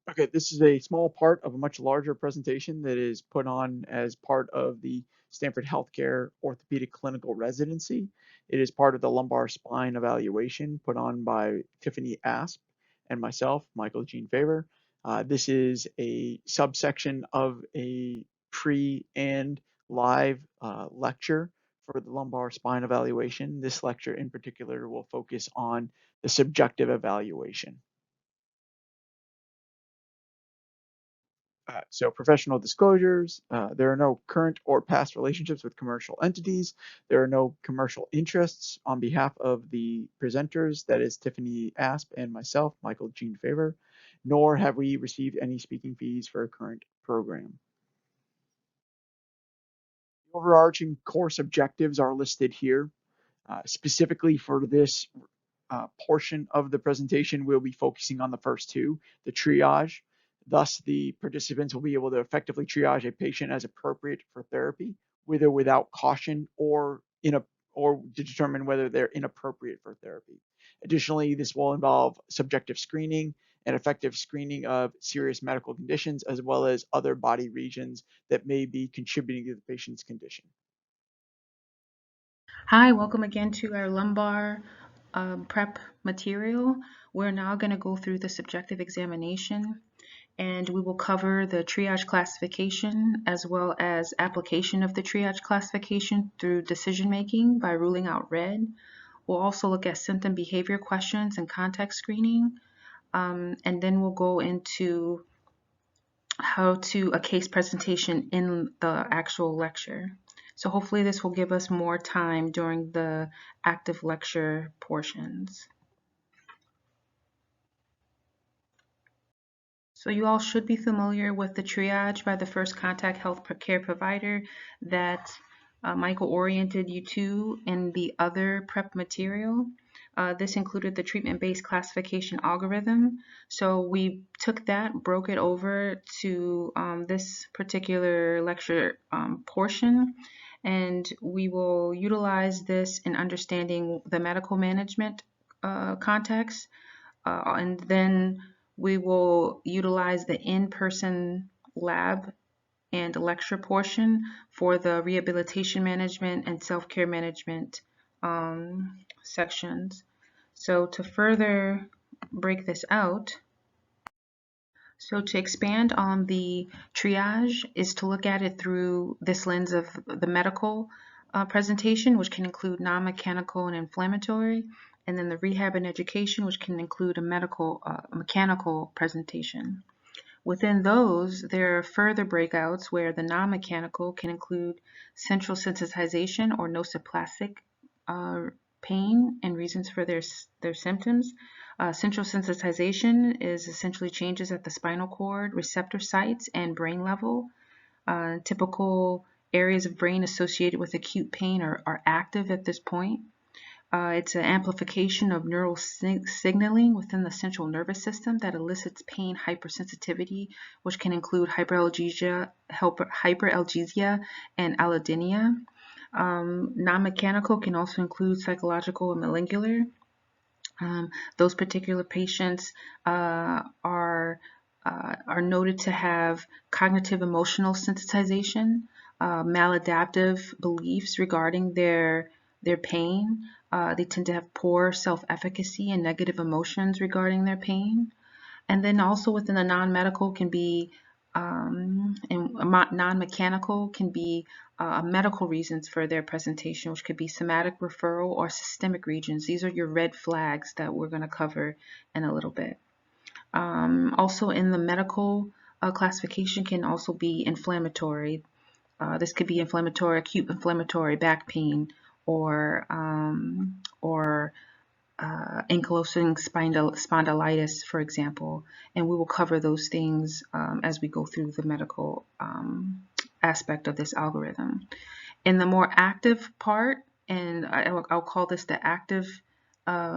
Okay, this is a small part of a much larger presentation that is put on as part of the Stanford Healthcare Orthopedic Clinical Residency. It is part of the lumbar spine evaluation put on by Tiffany Asp and myself, Michael Jeanfavre. This is a subsection of a pre and live lecture for the lumbar spine evaluation. This lecture in particular will focus on the subjective evaluation. So professional disclosures, there are no current or past relationships with commercial entities. There are no commercial interests on behalf of the presenters, that is Tiffany Asp and myself, Michael Jeanfavre, nor have we received any speaking fees for a current program. The overarching course objectives are listed here. Specifically for this portion of the presentation, we'll be focusing on the first two, the triage. Thus, the participants will be able to effectively triage a patient as appropriate for therapy, with or without caution, or or to determine whether they're inappropriate for therapy. Additionally, this will involve subjective screening and effective screening of serious medical conditions, as well as other body regions that may be contributing to the patient's condition. Hi, welcome again to our lumbar prep material. We're now going to go through the subjective examination, and we will cover the triage classification as well as application of the triage classification through decision making by ruling out red. We'll also look at symptom behavior questions and context screening, and then we'll go into how to a case presentation in the actual lecture. So hopefully this will give us more time during the active lecture portions. So you all should be familiar with the triage by the first contact health care provider that Michael oriented you to in the other prep material. This included the treatment-based classification algorithm. So we took that, broke it over to this particular lecture portion, and we will utilize this in understanding the medical management context, and then we will utilize the in-person lab and lecture portion for the rehabilitation management and self-care management sections. So to further break this out, so to expand on the triage is to look at it through this lens of the medical presentation, which can include non-mechanical and inflammatory, and then the rehab and education, which can include a mechanical presentation. Within those, there are further breakouts where the non-mechanical can include central sensitization or nociplastic pain and reasons for their symptoms. Central sensitization is essentially changes at the spinal cord, receptor sites, and brain level. Typical areas of brain associated with acute pain are active at this point. It's an amplification of neural signaling within the central nervous system that elicits pain hypersensitivity, which can include hyperalgesia and allodynia. Non-mechanical can also include psychological and molecular. Those particular patients are noted to have cognitive emotional sensitization, maladaptive beliefs regarding their pain. They tend to have poor self-efficacy and negative emotions regarding their pain. And then also within the non-medical can be and non-mechanical can be medical reasons for their presentation, which could be somatic referral or systemic regions. These are your red flags that we're going to cover in a little bit. Also in the medical classification can also be inflammatory. This could be inflammatory, acute inflammatory back pain, or ankylosing spondylitis, for example, and we will cover those things as we go through the medical aspect of this algorithm. In the more active part, and I'll call this the active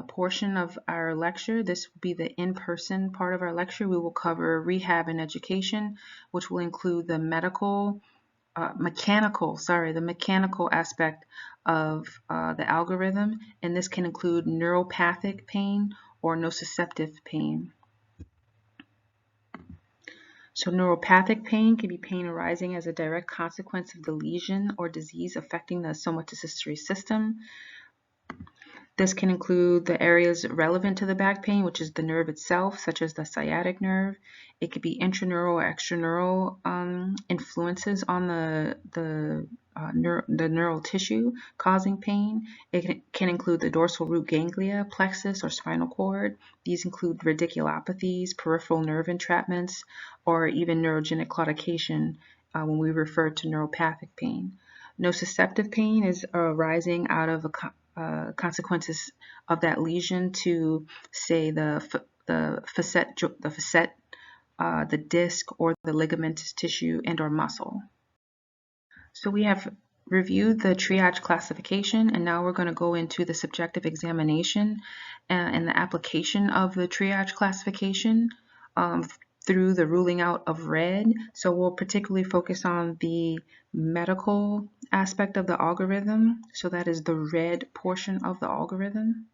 portion of our lecture, this will be the in-person part of our lecture. We will cover rehab and education, which will include the the mechanical aspect of the algorithm, and this can include neuropathic pain or nociceptive pain. So neuropathic pain can be pain arising as a direct consequence of the lesion or disease affecting the somatosensory system. This can include the areas relevant to the back pain, which is the nerve itself, such as the sciatic nerve. It could be intraneural or extraneural influences on the neural tissue causing pain. It can include the dorsal root ganglia, plexus, or spinal cord. These include radiculopathies, peripheral nerve entrapments, or even neurogenic claudication when we refer to neuropathic pain. Nociceptive pain is arising out of consequences of that lesion to, say, the facet, the disc, or the ligamentous tissue and/or muscle. So we have reviewed the triage classification, and now we're going to go into the subjective examination and the application of the triage classification through the ruling out of red. So we'll particularly focus on the medical aspect of the algorithm. So that is the red portion of the algorithm,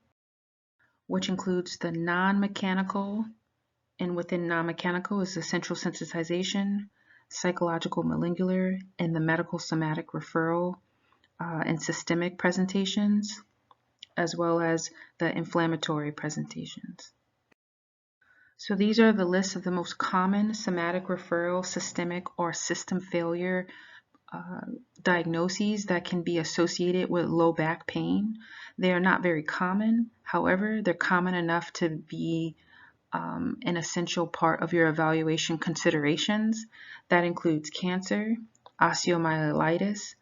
which includes the non-mechanical, and within non-mechanical is the central sensitization, psychological molecular, and the medical somatic referral and systemic presentations, as well as the inflammatory presentations. So these are the lists of the most common somatic referral, systemic, or system failure diagnoses that can be associated with low back pain. They are not very common. However, they're common enough to be an essential part of your evaluation considerations. That includes cancer, osteomyelitis,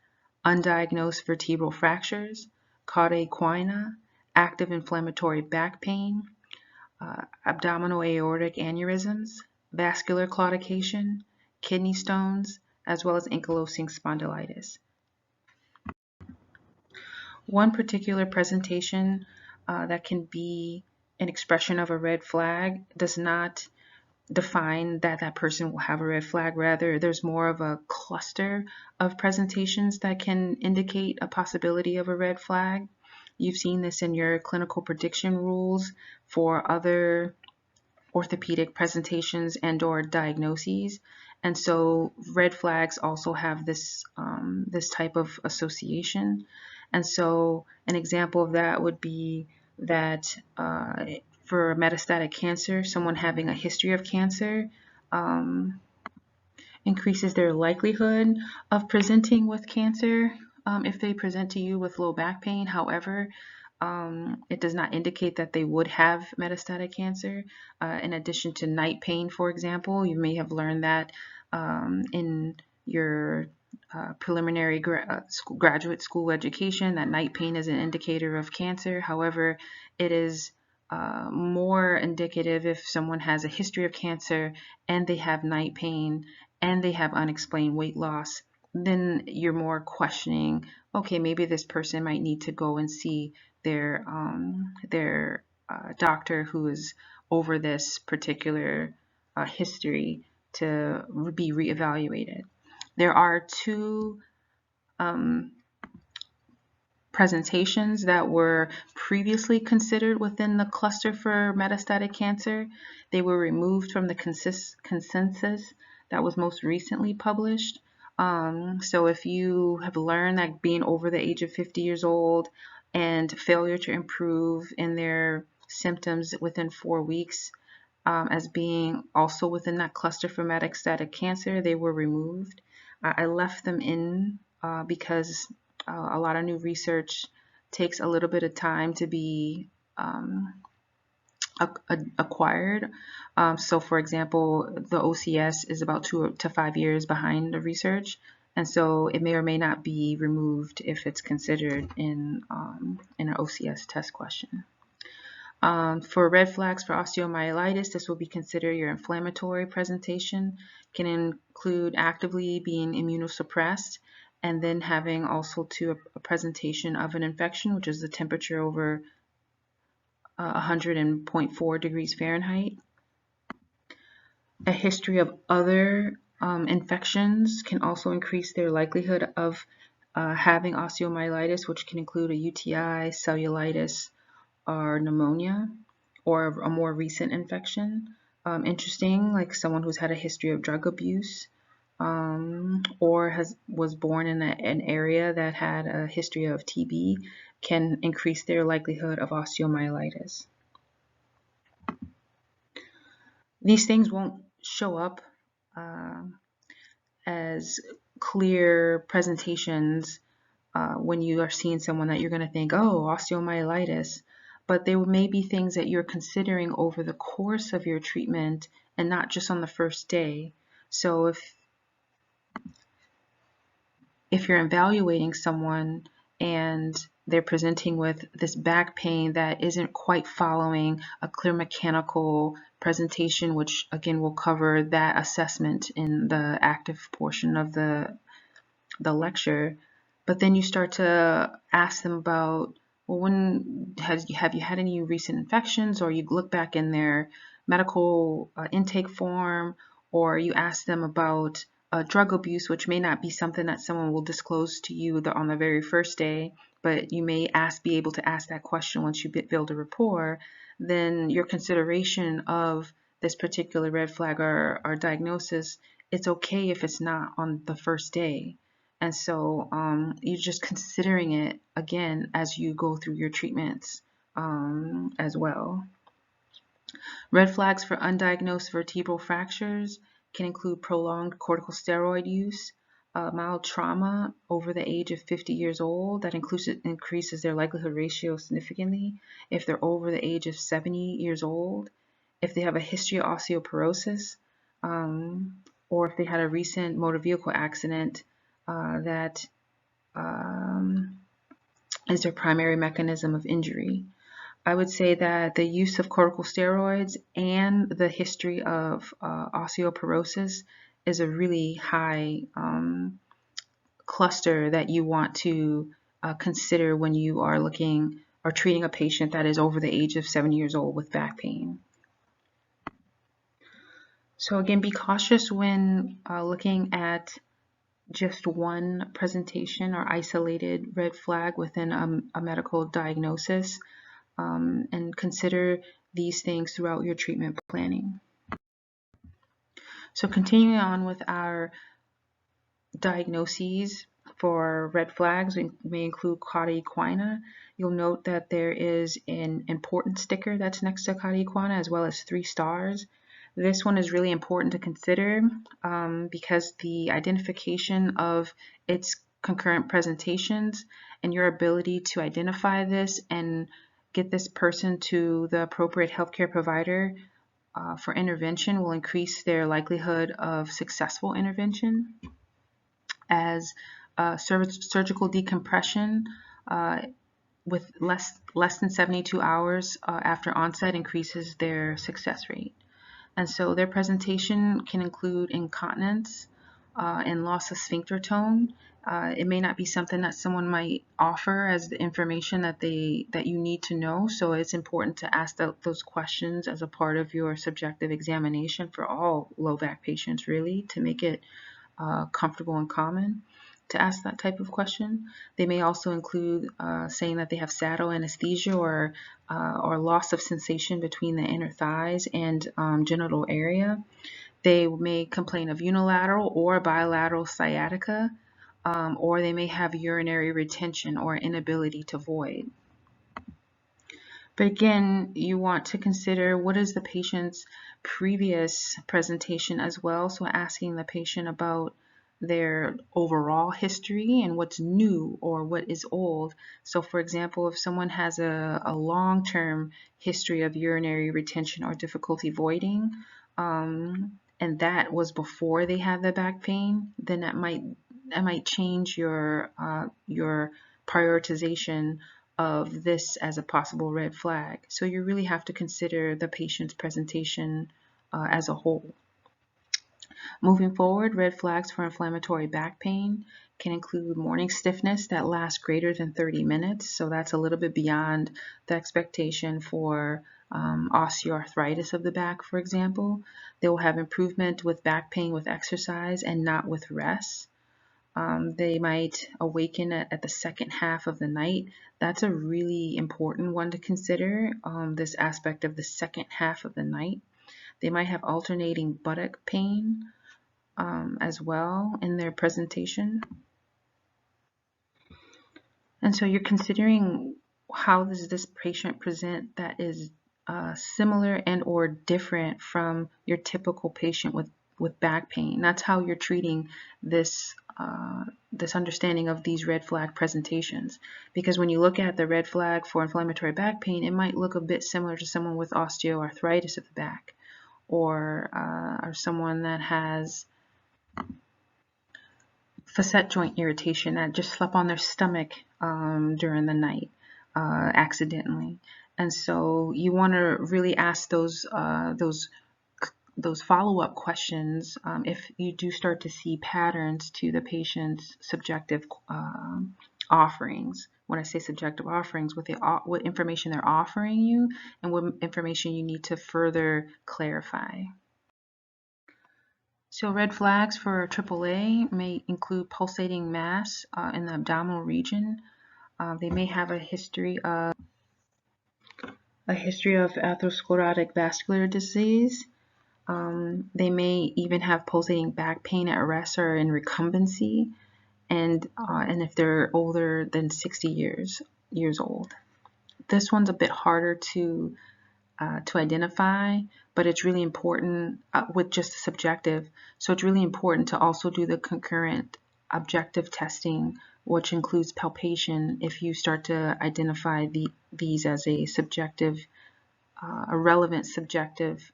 undiagnosed vertebral fractures, cauda equina, active inflammatory back pain, abdominal aortic aneurysms, vascular claudication, kidney stones, as well as ankylosing spondylitis. One particular presentation that can be an expression of a red flag does not define that that person will have a red flag. Rather, there's more of a cluster of presentations that can indicate a possibility of a red flag. You've seen this in your clinical prediction rules for other orthopedic presentations and/or diagnoses. And so red flags also have this, this type of association. And so an example of that would be that for metastatic cancer, someone having a history of cancer increases their likelihood of presenting with cancer if they present to you with low back pain. However, it does not indicate that they would have metastatic cancer. In addition to night pain, for example, you may have learned that in your preliminary graduate school education, that night pain is an indicator of cancer. However, it is more indicative if someone has a history of cancer and they have night pain and they have unexplained weight loss. Then you're more questioning, okay, maybe this person might need to go and see their doctor who is over this particular history to be reevaluated. There are two presentations that were previously considered within the cluster for metastatic cancer. They were removed from the consensus that was most recently published. So if you have learned that being over the age of 50 years old and failure to improve in their symptoms within 4 weeks as being also within that cluster for metastatic cancer, they were removed. I left them in because a lot of new research takes a little bit of time to be acquired. So for example, the OCS is about 2 to 5 years behind the research, and so it may or may not be removed if it's considered in an OCS test question. For red flags for osteomyelitis, this will be considered your inflammatory presentation. Can include actively being immunosuppressed and then having also a presentation of an infection, which is the temperature over 100.4 degrees Fahrenheit. A history of other infections can also increase their likelihood of having osteomyelitis, which can include a UTI, cellulitis, or pneumonia, or a more recent infection. interesting, like someone who's had a history of drug abuse, or was born in an area that had a history of TB, can increase their likelihood of osteomyelitis. These things won't show up as clear presentations when you are seeing someone that you're going to think, oh, osteomyelitis. But there may be things that you're considering over the course of your treatment and not just on the first day. So if you're evaluating someone and they're presenting with this back pain that isn't quite following a clear mechanical presentation, which again will cover that assessment in the active portion of the lecture, but then you start to ask them about, well, have you had any recent infections, or you look back in their medical intake form, or you ask them about drug abuse, which may not be something that someone will disclose to you on the very first day, but you may be able to ask that question once you build a rapport. Then your consideration of this particular red flag or diagnosis, it's okay if it's not on the first day. And so you're just considering it again as you go through your treatments as well. Red flags for undiagnosed vertebral fractures can include prolonged corticosteroid use, mild trauma over the age of 50 years old. That increases their likelihood ratio significantly. If they're over the age of 70 years old, if they have a history of osteoporosis, or if they had a recent motor vehicle accident that is their primary mechanism of injury. I would say that the use of corticosteroids and the history of osteoporosis is a really high cluster that you want to consider when you are looking or treating a patient that is over the age of 70 years old with back pain. So again, be cautious when looking at just one presentation or isolated red flag within a medical diagnosis, and consider these things throughout your treatment planning. So continuing on with our diagnoses for red flags, we may include cauda equina. You'll note that there is an important sticker that's next to cauda equina, as well as 3 stars. This one is really important to consider because the identification of its concurrent presentations and your ability to identify this and get this person to the appropriate healthcare provider for intervention will increase their likelihood of successful intervention, as surgical decompression with less than 72 hours after onset increases their success rate. And so their presentation can include incontinence and loss of sphincter tone. It may not be something that someone might offer as the information that you need to know. So it's important to ask those questions as a part of your subjective examination for all low back patients, really, to make it comfortable and common to ask that type of question. They may also include saying that they have saddle anesthesia or loss of sensation between the inner thighs and genital area. They may complain of unilateral or bilateral sciatica, or they may have urinary retention or inability to void. But again, you want to consider what is the patient's previous presentation as well. So asking the patient about their overall history and what's new or what is old. So for example, if someone has a long-term history of urinary retention or difficulty voiding, and that was before they had the back pain, then that might change your prioritization of this as a possible red flag. So you really have to consider the patient's presentation as a whole. Moving forward, red flags for inflammatory back pain can include morning stiffness that lasts greater than 30 minutes. So that's a little bit beyond the expectation for osteoarthritis of the back, for example. They will have improvement with back pain with exercise and not with rest. They might awaken at the second half of the night. That's a really important one to consider, this aspect of the second half of the night. They might have alternating buttock pain as well in their presentation. And so you're considering how does this patient present that is similar and or different from your typical patient with back pain. That's how you're treating this this understanding of these red flag presentations. Because when you look at the red flag for inflammatory back pain, it might look a bit similar to someone with osteoarthritis of the back, or someone that has facet joint irritation that just slept on their stomach during the night accidentally. And so you want to really ask those follow-up questions if you do start to see patterns to the patient's subjective offerings. When I say subjective offerings, what information they're offering you and what information you need to further clarify. So red flags for AAA may include pulsating mass in the abdominal region. They may have a history of atherosclerotic vascular disease. They may even have pulsating back pain at rest or in recumbency, and if they're older than 60 years old. This one's a bit harder to identify, but it's really important with just subjective. So it's really important to also do the concurrent objective testing, which includes palpation, if you start to identify these as a subjective, a relevant subjective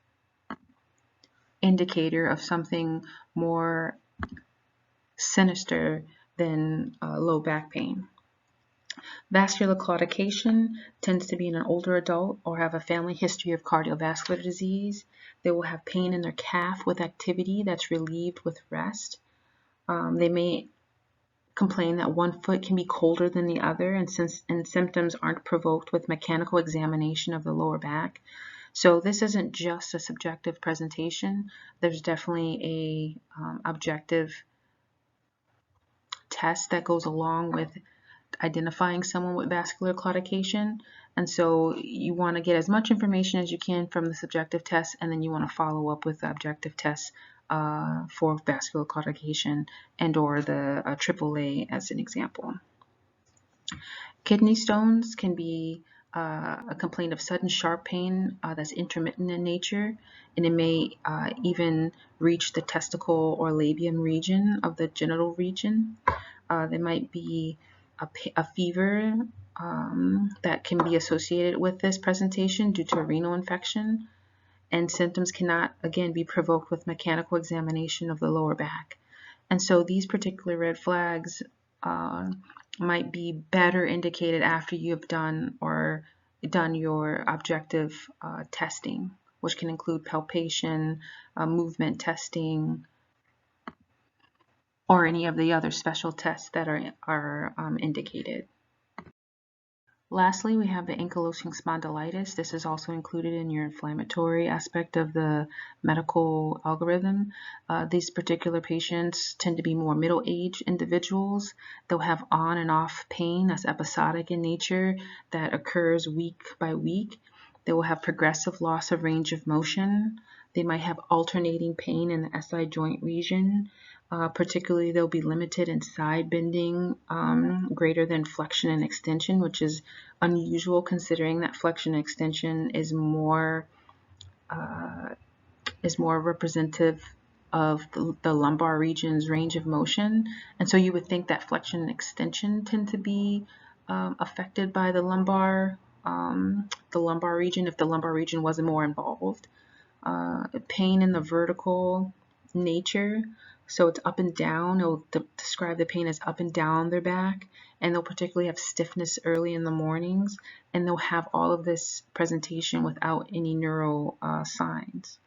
indicator of something more sinister than low back pain. Vascular claudication tends to be in an older adult or have a family history of cardiovascular disease. They will have pain in their calf with activity that's relieved with rest. They may complain that one foot can be colder than the other, and symptoms aren't provoked with mechanical examination of the lower back. So this isn't just a subjective presentation. There's definitely a objective test that goes along with identifying someone with vascular claudication. And so you want to get as much information as you can from the subjective test, and then you want to follow up with the objective tests for vascular claudication and or the AAA as an example. Kidney stones can be a complaint of sudden sharp pain that's intermittent in nature, and it may even reach the testicle or labium region of the genital region. There might be a fever that can be associated with this presentation due to a renal infection, and symptoms cannot, again, be provoked with mechanical examination of the lower back. And so these particular red flags might be better indicated after you've done your objective testing, which can include palpation, movement testing, or any of the other special tests that are indicated. Lastly, we have the ankylosing spondylitis. This is also included in your inflammatory aspect of the medical algorithm. These particular patients tend to be more middle-aged individuals. They'll have on and off pain that's episodic in nature that occurs week by week. They will have progressive loss of range of motion. They might have alternating pain in the SI joint region. Particularly, they'll be limited in side bending greater than flexion and extension, which is unusual considering that flexion and extension is more representative of the lumbar region's range of motion. And so you would think that flexion and extension tend to be affected by the lumbar region if the lumbar region wasn't more involved. Pain in the vertical nature. So it's up and down. It'll describe the pain as up and down their back, and they'll particularly have stiffness early in the mornings, and they'll have all of this presentation without any neural signs.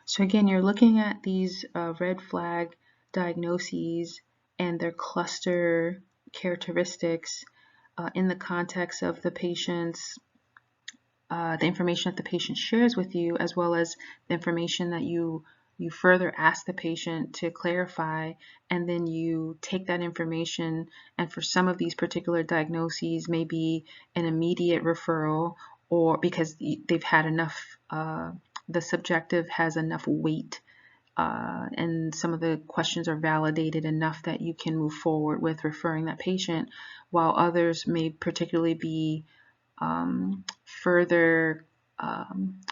So again, you're looking at these red flag diagnoses and their cluster characteristics in the context of the patient's the information that the patient shares with you, as well as the information that you further ask the patient to clarify, and then you take that information, and for some of these particular diagnoses, maybe an immediate referral or because they've had enough, the subjective has enough weight, and some of the questions are validated enough that you can move forward with referring that patient, while others may particularly be further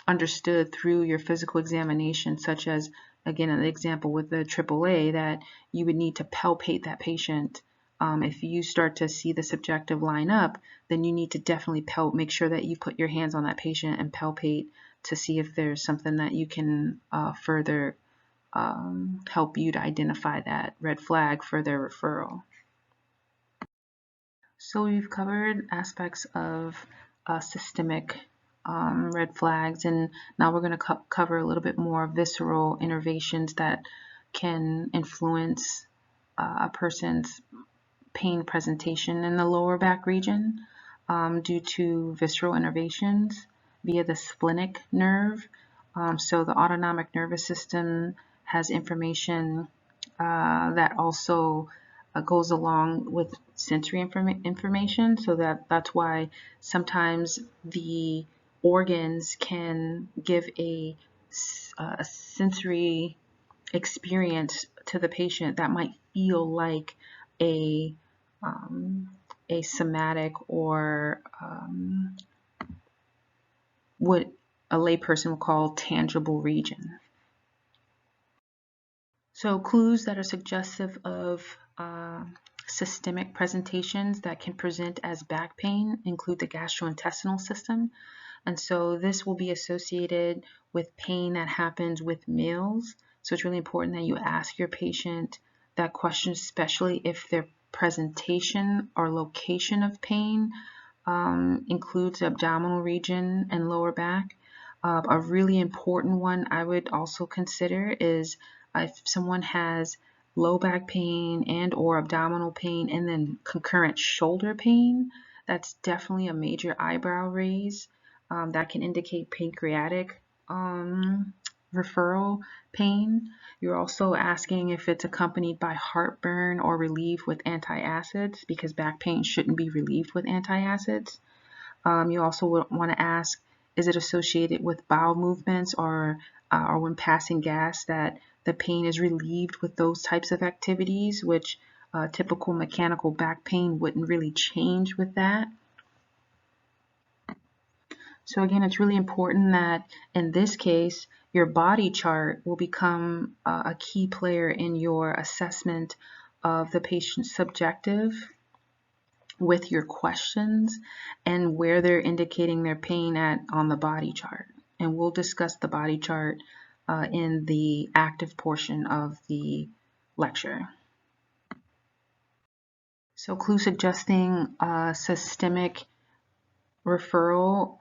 understood through your physical examination, such as, again, an example with the AAA, that you would need to palpate that patient. If you start to see the subjective line up, then you need to definitely make sure that you put your hands on that patient and palpate to see if there's something that you can further help you to identify that red flag for their referral. So we've covered aspects of systemic red flags, and now we're going to cover a little bit more visceral innervations that can influence a person's pain presentation in the lower back region due to visceral innervations via the splenic nerve. So the autonomic nervous system has information that also goes along with sensory information, so that's why sometimes the organs can give a sensory experience to the patient that might feel like a somatic or what a layperson would call tangible region. So clues that are suggestive of systemic presentations that can present as back pain include the gastrointestinal system. And so this will be associated with pain that happens with meals. So it's really important that you ask your patient that question, especially if their presentation or location of pain includes the abdominal region and lower back. A really important one I would also consider is if someone has low back pain and or abdominal pain and then concurrent shoulder pain, that's definitely a major eyebrow raise. That can indicate pancreatic referral pain. You're also asking if it's accompanied by heartburn or relieved with antacids, because back pain shouldn't be relieved with antacids. You also want to ask, is it associated with bowel movements or when passing gas, that the pain is relieved with those types of activities, which typical mechanical back pain wouldn't really change with that. So again, it's really important that in this case, your body chart will become a key player in your assessment of the patient's subjective with your questions and where they're indicating their pain at on the body chart. And we'll discuss the body chart in the active portion of the lecture. So clue suggesting systemic referral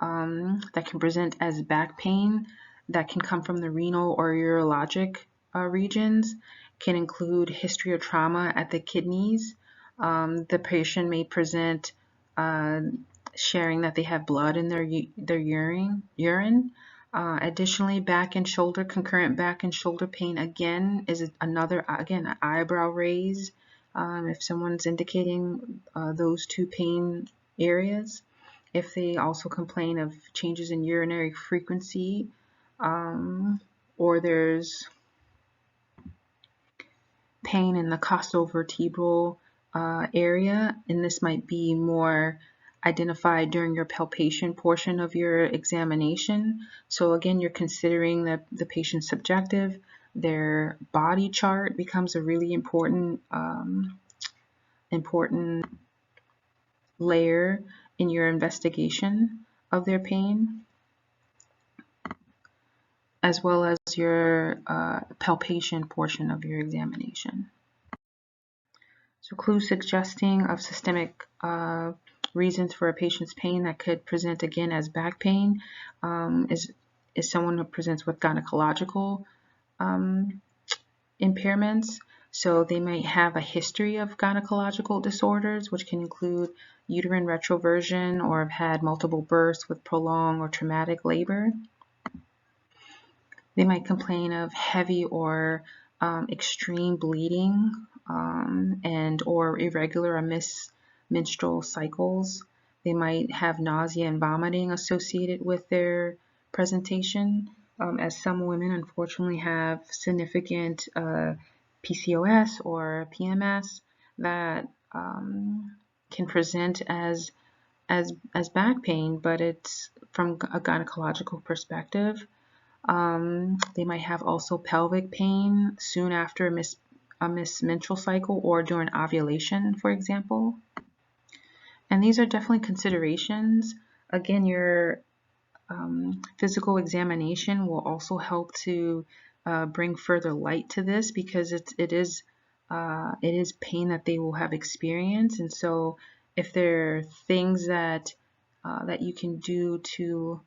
that can present as back pain that can come from the renal or urologic regions can include history of trauma at the kidneys. The patient may present sharing that they have blood in their urine. Additionally, back and shoulder, concurrent back and shoulder pain again is another, again, an eyebrow raise if someone's indicating those two pain areas. If they also complain of changes in urinary frequency, or there's pain in the costovertebral area, and this might be more identified during your palpation portion of your examination. So again, you're considering the patient's subjective. Their body chart becomes a really important layer in your investigation of their pain, as well as your palpation portion of your examination. So clues suggesting of systemic reasons for a patient's pain that could present again as back pain is someone who presents with gynecological impairments. So they might have a history of gynecological disorders, which can include uterine retroversion or have had multiple births with prolonged or traumatic labor. They might complain of heavy or extreme bleeding and or irregular or menstrual cycles. They might have nausea and vomiting associated with their presentation, as some women unfortunately have significant PCOS or PMS that can present as back pain, but it's from a gynecological perspective. They might have also pelvic pain soon after a missed menstrual cycle or during ovulation, for example. And these are definitely considerations. Again, your physical examination will also help to bring further light to this, because it is pain that they will have experienced. And so if there are things that you can do to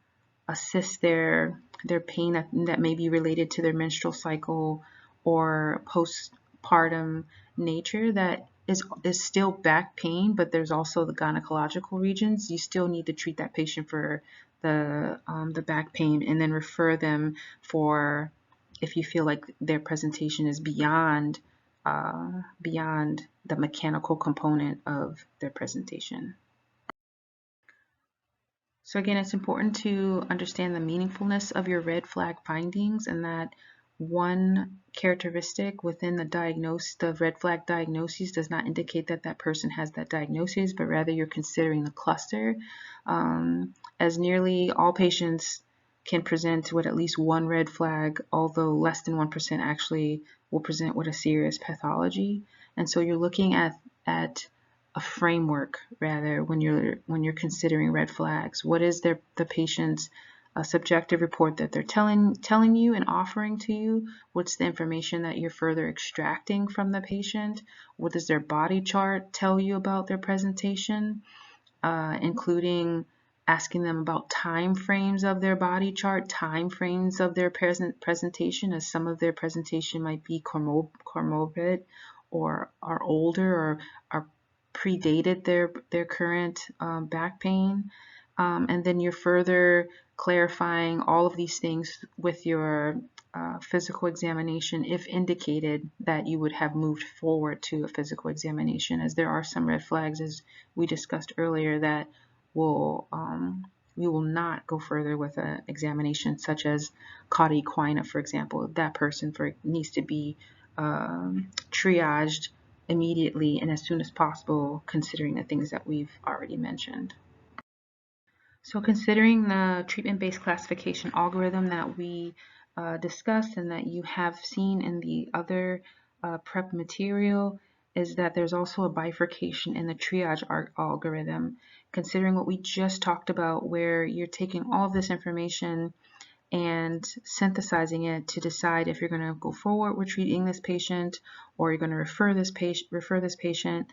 assist their pain that may be related to their menstrual cycle or postpartum nature, that is still back pain, but there's also the gynecological regions, you still need to treat that patient for the back pain, and then refer them for, if you feel like their presentation is beyond the mechanical component of their presentation. So again, it's important to understand the meaningfulness of your red flag findings, and that one characteristic within the red flag diagnosis does not indicate that that person has that diagnosis, but rather you're considering the cluster. As nearly all patients can present with at least one red flag, although less than 1% actually will present with a serious pathology. And so you're looking at a framework rather when you're considering red flags. What is the patient's subjective report that they're telling you and offering to you? What's the information that you're further extracting from the patient? What does their body chart tell you about their presentation, including asking them about time frames of their body chart, time frames of their presentation, as some of their presentation might be comorbid or are older or are predated their current back pain. And then you're further clarifying all of these things with your physical examination, if indicated that you would have moved forward to a physical examination, as there are some red flags, as we discussed earlier, that we will not go further with an examination, such as cauda equina, for example. That person needs to be triaged immediately and as soon as possible, considering the things that we've already mentioned. So considering the treatment-based classification algorithm that we discussed and that you have seen in the other prep material, is that there's also a bifurcation in the triage algorithm, considering what we just talked about, where you're taking all of this information and synthesizing it to decide if you're going to go forward with treating this patient, or you're going to refer this patient.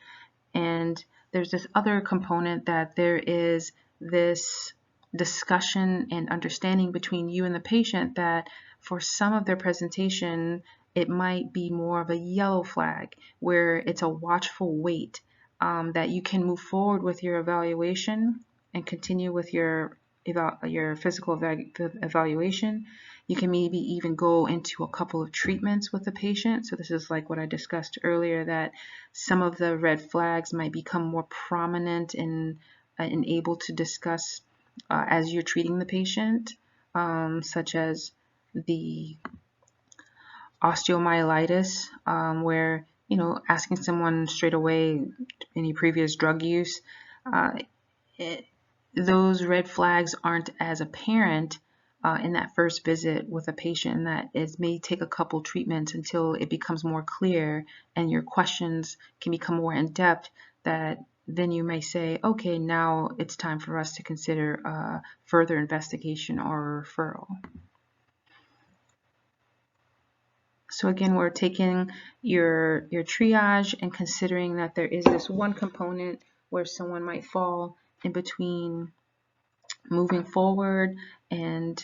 And there's this other component, that there is this discussion and understanding between you and the patient that for some of their presentation, it might be more of a yellow flag, where it's a watchful wait, that you can move forward with your evaluation and continue with your physical evaluation. You can maybe even go into a couple of treatments with the patient. So this is like what I discussed earlier, that some of the red flags might become more prominent and able to discuss as you're treating the patient, such as the osteomyelitis, where, asking someone straight away any previous drug use, those red flags aren't as apparent in that first visit with a patient, and that it may take a couple treatments until it becomes more clear and your questions can become more in depth, that then you may say, okay, now it's time for us to consider further investigation or referral. So again, we're taking your triage and considering that there is this one component where someone might fall in between moving forward and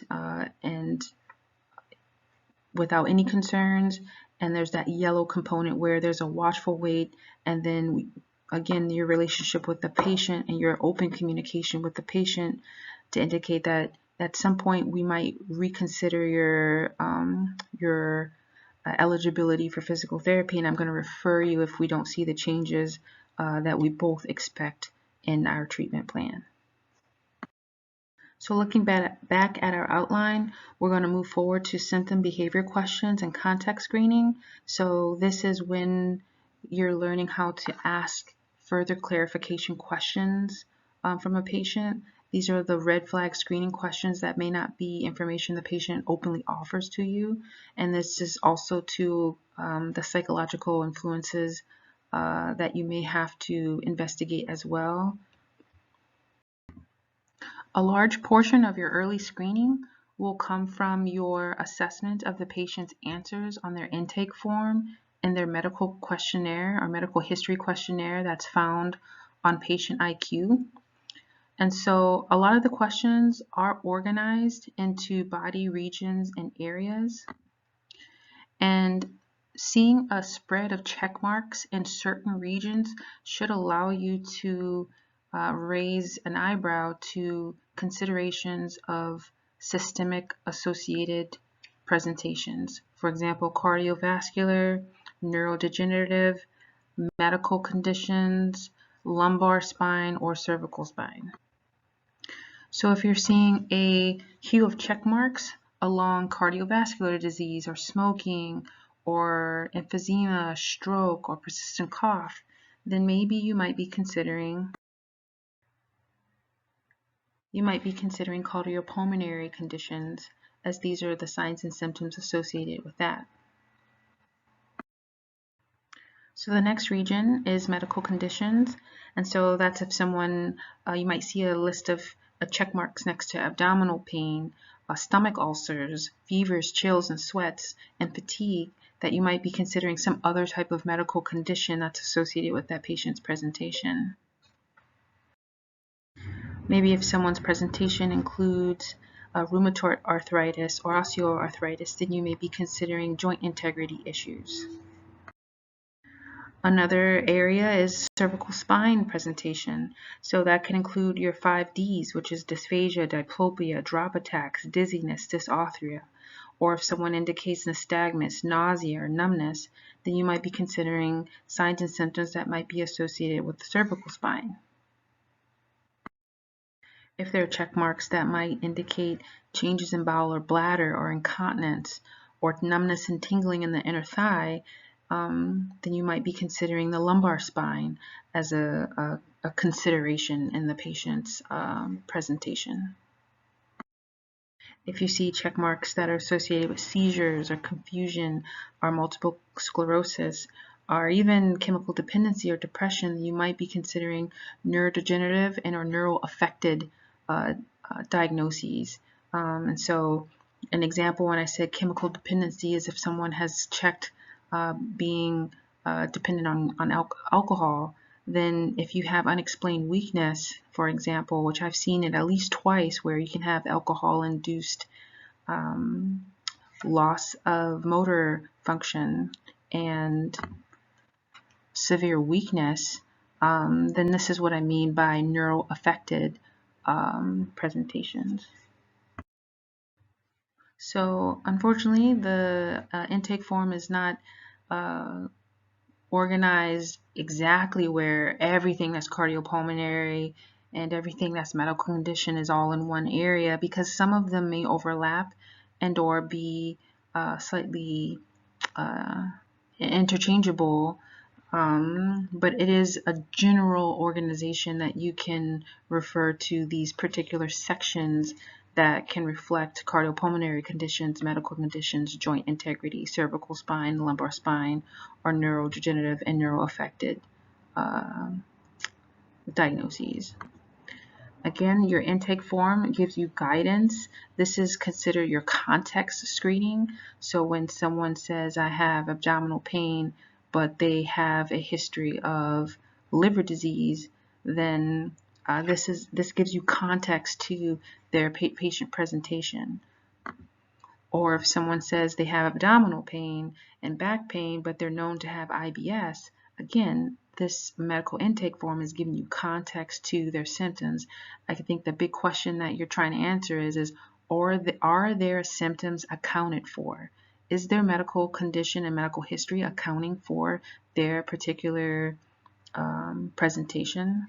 without any concerns, and there's that yellow component where there's a watchful wait, and then again your relationship with the patient and your open communication with the patient to indicate that at some point we might reconsider your eligibility for physical therapy, and I'm going to refer you if we don't see the changes that we both expect in our treatment plan. So looking back at our outline, we're going to move forward to symptom behavior questions and context screening. So this is when you're learning how to ask further clarification questions from a patient. These are the red flag screening questions that may not be information the patient openly offers to you. And this is also to the psychological influences that you may have to investigate as well. A large portion of your early screening will come from your assessment of the patient's answers on their intake form and their medical questionnaire or medical history questionnaire that's found on Patient IQ. And so a lot of the questions are organized into body regions and areas. And seeing a spread of check marks in certain regions should allow you to raise an eyebrow to considerations of systemic associated presentations. For example, cardiovascular, neurodegenerative, medical conditions, lumbar spine, or cervical spine. So if you're seeing a hue of check marks along cardiovascular disease or smoking or emphysema, stroke, or persistent cough, then maybe you might be considering cardiopulmonary conditions, as these are the signs and symptoms associated with that. So the next region is medical conditions, and so that's if someone, you might see a list of check marks next to abdominal pain, stomach ulcers, fevers, chills, and sweats, and fatigue, that you might be considering some other type of medical condition that's associated with that patient's presentation. Maybe if someone's presentation includes rheumatoid arthritis or osteoarthritis, then you may be considering joint integrity issues. Another area is cervical spine presentation. So that can include your 5Ds, which is dysphagia, diplopia, drop attacks, dizziness, dysarthria. Or if someone indicates nystagmus, nausea, or numbness, then you might be considering signs and symptoms that might be associated with the cervical spine. If there are check marks that might indicate changes in bowel or bladder or incontinence or numbness and tingling in the inner thigh, then you might be considering the lumbar spine as a consideration in the patient's presentation. If you see check marks that are associated with seizures or confusion or multiple sclerosis or even chemical dependency or depression, you might be considering neurodegenerative and or neural-affected diagnoses. And so an example when I said chemical dependency is if someone has checked being dependent on alcohol, then if you have unexplained weakness, for example, which I've seen it at least twice where you can have alcohol-induced loss of motor function and severe weakness, then this is what I mean by neural-affected presentations. So unfortunately, the intake form is not organized exactly where everything that's cardiopulmonary and everything that's medical condition is all in one area, because some of them may overlap and or be slightly interchangeable, but it is a general organization that you can refer to these particular sections that can reflect cardiopulmonary conditions, medical conditions, joint integrity, cervical spine, lumbar spine, or neurodegenerative and neuroaffected diagnoses. Again, your intake form gives you guidance. This is considered your context screening. So when someone says, I have abdominal pain, but they have a history of liver disease, then this gives you context to their patient presentation. Or if someone says they have abdominal pain and back pain, but they're known to have IBS, again, this medical intake form is giving you context to their symptoms. I think the big question that you're trying to answer is are their symptoms accounted for? Is their medical condition and medical history accounting for their particular presentation?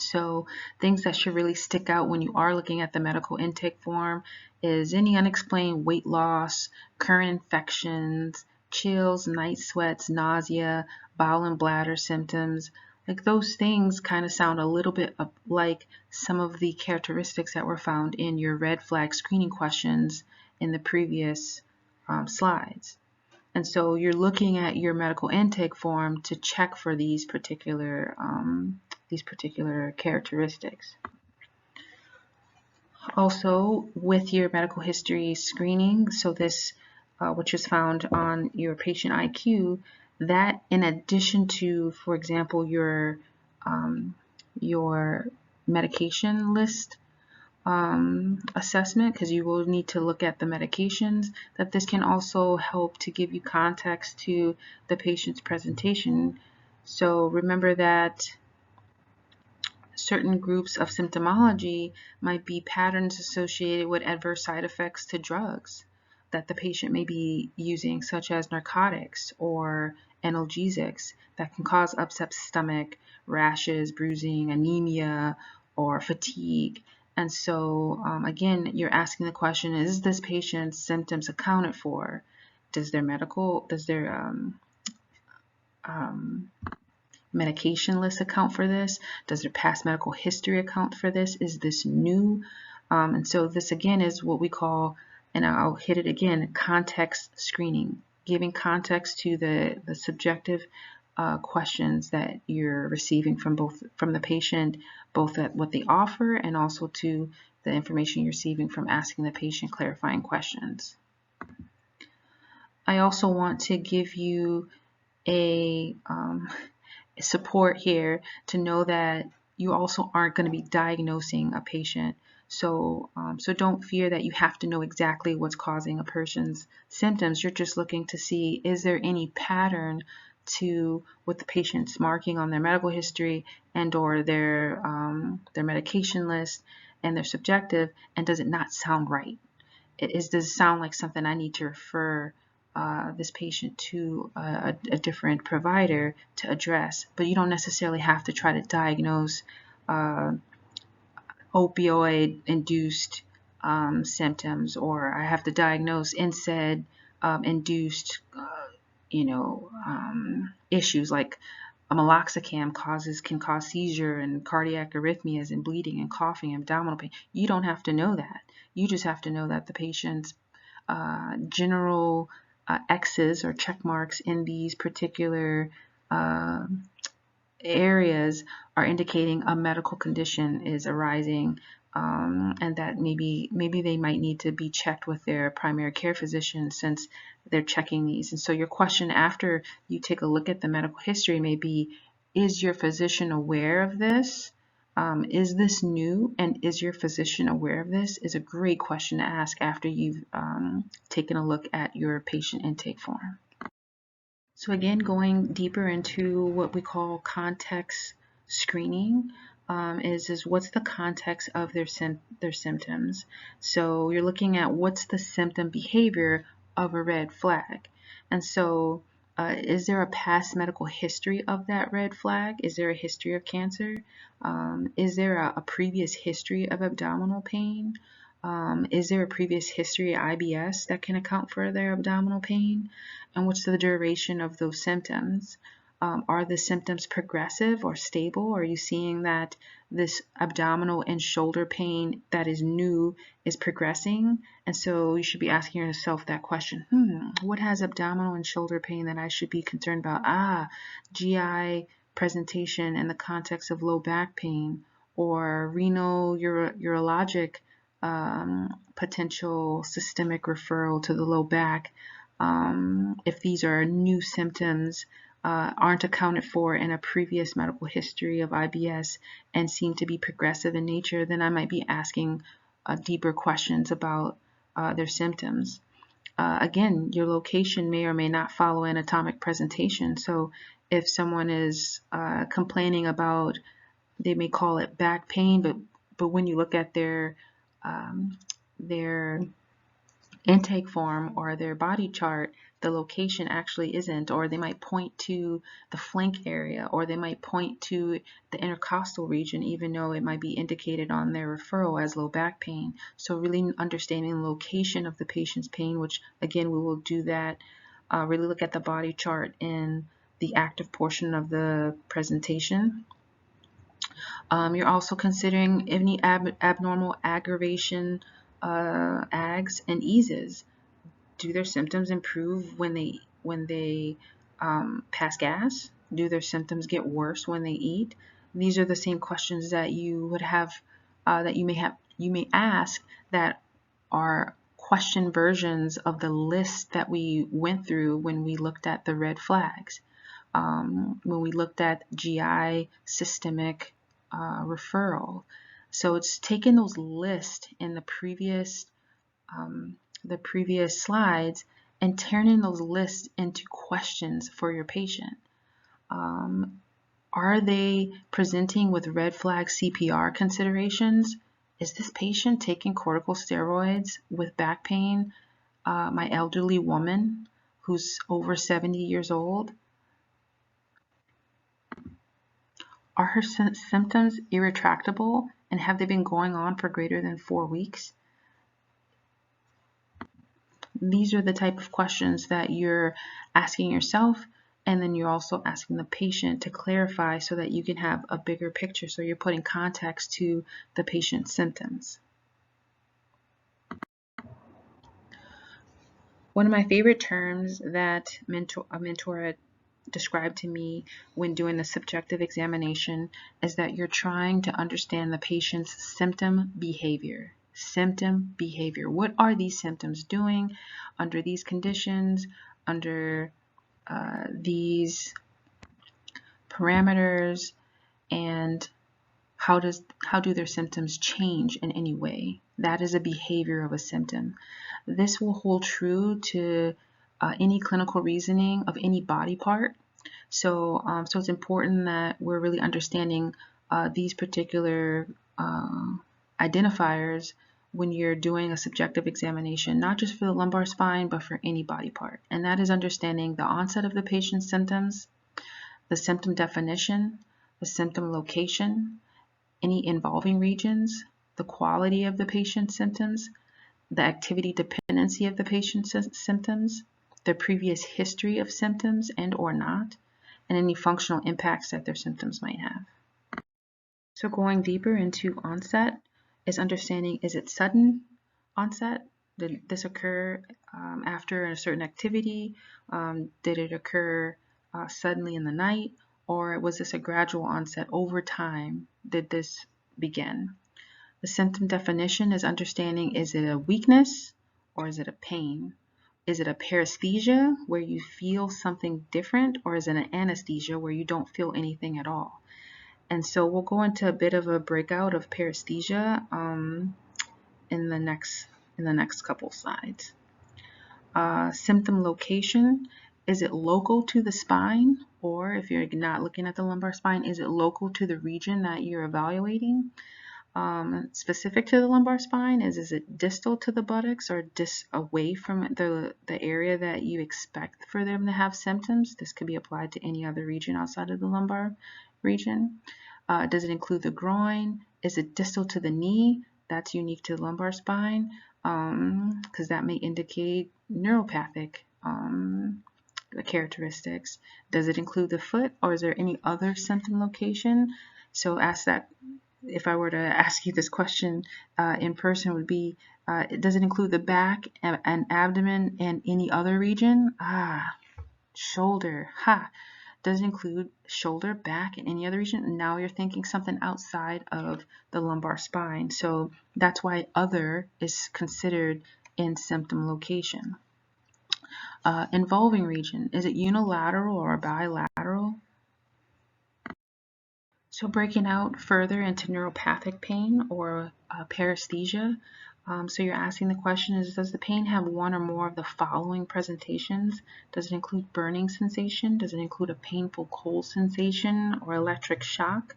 So things that should really stick out when you are looking at the medical intake form is any unexplained weight loss, current infections, chills, night sweats, nausea, bowel and bladder symptoms. Like those things kind of sound a little bit like some of the characteristics that were found in your red flag screening questions in the previous slides. And so you're looking at your medical intake form to check for these particular characteristics. Also, with your medical history screening, so this, which is found on your patient IQ, that in addition to, for example, your medication list assessment, because you will need to look at the medications, that this can also help to give you context to the patient's presentation. So remember that certain groups of symptomology might be patterns associated with adverse side effects to drugs that the patient may be using, such as narcotics or analgesics that can cause upset stomach, rashes, bruising, anemia, or fatigue. And so, again, you're asking the question, is this patient's symptoms accounted for? Does their medication list account for this? Does their past medical history account for this? Is this new? And so this again is what we call, and I'll hit it again, context screening, giving context to the subjective questions that you're receiving from the patient, both at what they offer and also to the information you're receiving from asking the patient clarifying questions. I also want to give you a support here to know that you also aren't going to be diagnosing a patient. So don't fear that you have to know exactly what's causing a person's symptoms. You're just looking to see, is there any pattern to what the patient's marking on their medical history and or their medication list and their subjective, and does it not sound right? Does it sound like something I need to refer this patient to a different provider to address? But you don't necessarily have to try to diagnose opioid-induced symptoms, or I have to diagnose NSAID-induced, issues like meloxicam can cause seizure and cardiac arrhythmias and bleeding and coughing and abdominal pain. You don't have to know that. You just have to know that the patient's general X's or check marks in these particular areas are indicating a medical condition is arising, and that maybe they might need to be checked with their primary care physician since they're checking these. And so your question after you take a look at the medical history may be, is your physician aware of this? Is this new, and is your physician aware of this? Is a great question to ask after you've taken a look at your patient intake form. So again, going deeper into what we call context screening, is what's the context of their symptoms. So you're looking at what's the symptom behavior of a red flag. And so is there a past medical history of that red flag? Is there a history of cancer? Is there a previous history of abdominal pain? Is there a previous history of IBS that can account for their abdominal pain? And what's the duration of those symptoms? Are the symptoms progressive or stable? Are you seeing that this abdominal and shoulder pain that is new is progressing? And so you should be asking yourself that question. What has abdominal and shoulder pain that I should be concerned about? GI presentation in the context of low back pain, or renal urologic potential systemic referral to the low back. If these are new symptoms, aren't accounted for in a previous medical history of IBS and seem to be progressive in nature, then I might be asking deeper questions about their symptoms. Again, your location may or may not follow anatomic presentation. So if someone is complaining about, they may call it back pain, but when you look at their intake form or their body chart, the location actually isn't, or they might point to the flank area, or they might point to the intercostal region, even though it might be indicated on their referral as low back pain. So really understanding the location of the patient's pain, which again, we will do that, really look at the body chart in the active portion of the presentation. You're also considering any abnormal aggravation, AGs and eases. Do their symptoms improve when they pass gas? Do their symptoms get worse when they eat? These are the same questions that you would have, that you may ask, that are question versions of the list that we went through when we looked at the red flags. When we looked at GI systemic referral. So it's taken those lists in the previous slides and turning those lists into questions for your patient. Are they presenting with red flag CPR considerations? Is this patient taking corticosteroids with back pain? My elderly woman who's over 70 years old? Are her symptoms irretractable, and have they been going on for greater than 4 weeks? These are the type of questions that you're asking yourself, and then you're also asking the patient to clarify so that you can have a bigger picture, so you're putting context to the patient's symptoms. One of my favorite terms that a mentor described to me when doing the subjective examination is that you're trying to understand the patient's symptom behavior. Symptom behavior. What are these symptoms doing under these conditions, under these parameters, and how do their symptoms change in any way? That is a behavior of a symptom. This will hold true to any clinical reasoning of any body part. So it's important that we're really understanding these particular identifiers when you're doing a subjective examination, not just for the lumbar spine, but for any body part. And that is understanding the onset of the patient's symptoms, the symptom definition, the symptom location, any involving regions, the quality of the patient's symptoms, the activity dependency of the patient's symptoms, their previous history of symptoms and or not, and any functional impacts that their symptoms might have. So going deeper into onset is understanding, is it sudden onset? Did this occur after a certain activity? Did it occur suddenly in the night? Or was this a gradual onset over time? Did this begin? The symptom definition is understanding, is it a weakness or is it a pain? Is it a paresthesia where you feel something different, or is it an anesthesia where you don't feel anything at all? And so we'll go into a bit of a breakout of paresthesia in the next couple slides. Symptom location, is it local to the spine, or if you're not looking at the lumbar spine, is it local to the region that you're evaluating? Specific to the lumbar spine, is it distal to the buttocks or away from the area that you expect for them to have symptoms? This could be applied to any other region outside of the lumbar region. Does it include the groin? Is it distal to the knee? That's unique to the lumbar spine, because that may indicate neuropathic characteristics. Does it include the foot, or is there any other symptom location? So ask that. If I were to ask you this question in person, would be, does it include the back and abdomen and any other region? Shoulder. Does it include shoulder, back, and any other region? And now you're thinking something outside of the lumbar spine. So that's why other is considered in symptom location. Involving region. Is it unilateral or bilateral? So breaking out further into neuropathic pain or paresthesia. So you're asking the question is, does the pain have one or more of the following presentations? Does it include burning sensation? Does it include a painful cold sensation or electric shock?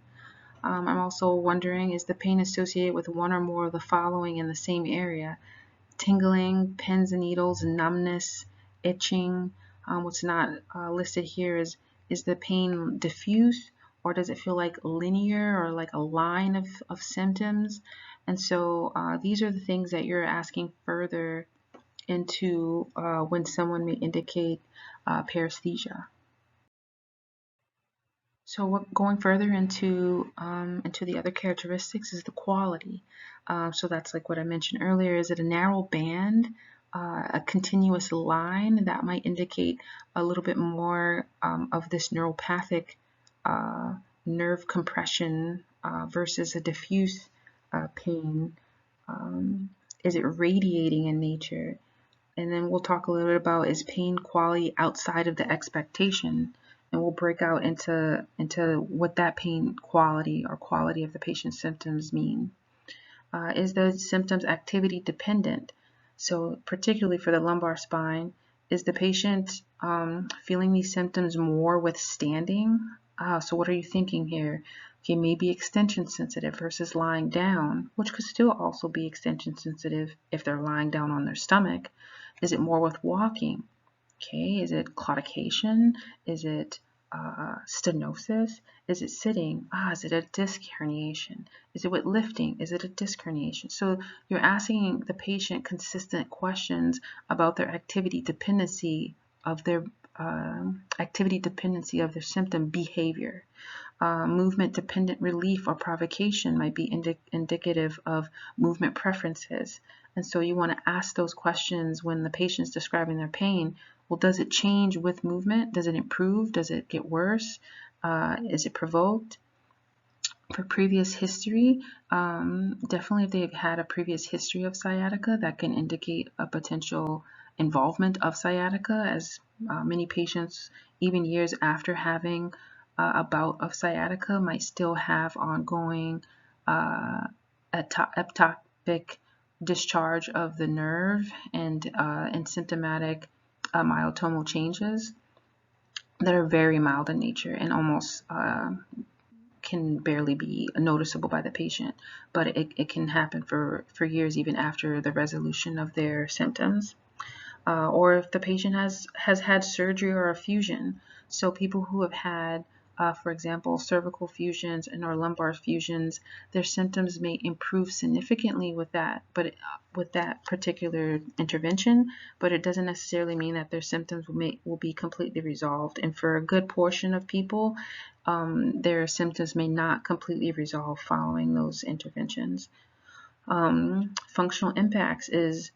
I'm also wondering, is the pain associated with one or more of the following in the same area? tingling, pins and needles, numbness, itching. What's not listed here is the pain diffuse, or does it feel like linear or like a line of symptoms? And so these are the things that you're asking further into when someone may indicate paresthesia. So going further into the other characteristics is the quality. So that's like what I mentioned earlier. Is it a narrow band, a continuous line that might indicate a little bit more of this neuropathic uh, nerve compression versus a diffuse pain? Is it radiating in nature? And then we'll talk a little bit about, is pain quality outside of the expectation? And we'll break out into what that pain quality or quality of the patient's symptoms mean. Is the symptoms activity dependent? So particularly for the lumbar spine, is the patient feeling these symptoms more with standing? So what are you thinking here? Okay, maybe extension sensitive versus lying down, which could still also be extension sensitive if they're lying down on their stomach. Is it more with walking? Okay, is it claudication? Is it stenosis? Is it sitting? Is it a disc herniation? Is it with lifting? Is it a disc herniation? So you're asking the patient consistent questions about their activity dependency of their symptom behavior. Movement dependent relief or provocation might be indicative of movement preferences. And so you want to ask those questions when the patient's describing their pain. Well, does it change with movement? Does it improve? Does it get worse? Is it provoked? For previous history, definitely if they've had a previous history of sciatica, that can indicate a potential involvement of sciatica, as many patients, even years after having a bout of sciatica, might still have ongoing ectopic discharge of the nerve and symptomatic myotomal changes that are very mild in nature and almost can barely be noticeable by the patient, but it can happen for years even after the resolution of their symptoms. Or if the patient has had surgery or a fusion. So people who have had, for example, cervical fusions and or lumbar fusions, their symptoms may improve significantly with that, but with that particular intervention, but it doesn't necessarily mean that their symptoms will be completely resolved. And for a good portion of people, their symptoms may not completely resolve following those interventions. Functional impacts is